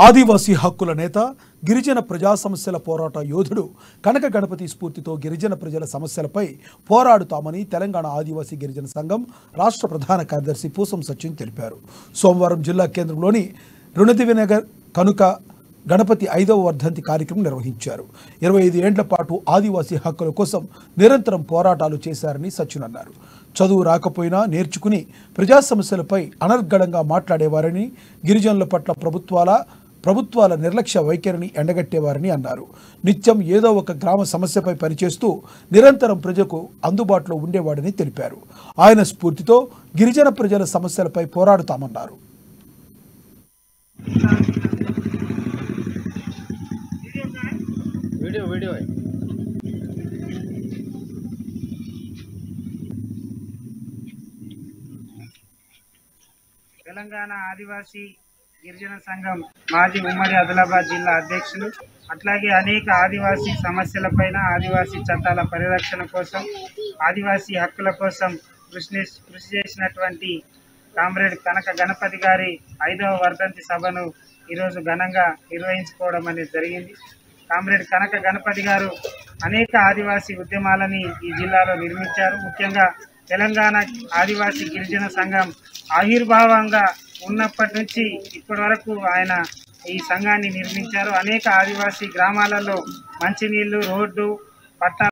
ఆదివాసీ హక్కుల నేత గిరిజన ప్రజా సమస్యల పోరాట యోధుడు కనక గణపతి స్ఫూర్తితో గిరిజన ప్రజల సమస్యలపై పోరాడుతామని తెలంగాణ ఆదివాసీ గిరిజన సంఘం రాష్ట్ర ప్రధాన కార్యదర్శి పూసం సచిన్ తెలిపారు. సోమవారం జిల్లా కేంద్రంలోని రుణదివినగర్ కనుక గణపతి 5వ వర్ధంతి కార్యక్రమం నిర్వహించారు. 25 ఏళ్ల పాటు ఆదివాసీ హక్కుల కోసం నిరంతరం పోరాటాలు చేశారని సచిన్ అన్నారు. చదువు రాకపోయినా నేర్చుకుని ప్రజా సమస్యలపై అనర్గళంగా మాట్లాడేవారని, గిరిజనుల పట్ల ప్రభుత్వాల నిర్లక్ష్య వైఖరిని ఎండగట్టేవారని అన్నారు. నిత్యం ఏదో ఒక గ్రామ సమస్యపై పనిచేస్తూ నిరంతరం ప్రజలకు అందుబాటులో ఉండేవాడని తెలిపారు. ఆయన స్ఫూర్తితో గిరిజన ప్రజల సమస్యలపై పోరాడుతామన్నారు. తెలంగాణ ఆదివాసీ గిరిజన సంఘం మాజీ ఉమ్మడి ఆదిలాబాద్ జిల్లా అధ్యక్షులు, అట్లాగే అనేక ఆదివాసీ సమస్యలపైన, ఆదివాసీ చట్టాల పరిరక్షణ కోసం, ఆదివాసీ హక్కుల కోసం కృషి చేసినటువంటి కామ్రేడ్ కనక గణపతి గారి 5వ వర్ధంతి సభను ఈరోజు ఘనంగా నిర్వహించుకోవడం అనేది జరిగింది. కామ్రేడ్ కనక గణపతి గారు అనేక ఆదివాసీ ఉద్యమాలని ఈ జిల్లాలో నిర్మించారు. ముఖ్యంగా తెలంగాణ ఆదివాసీ గిరిజన సంఘం ఆవిర్భావంగా ఉన్నప్పటి నుంచి ఇప్పటి వరకు ఆయన ఈ సంఘాన్ని నిర్మించారు. అనేక ఆదివాసీ గ్రామాలలో మంచినీళ్లు, రోడ్డు, పట్టా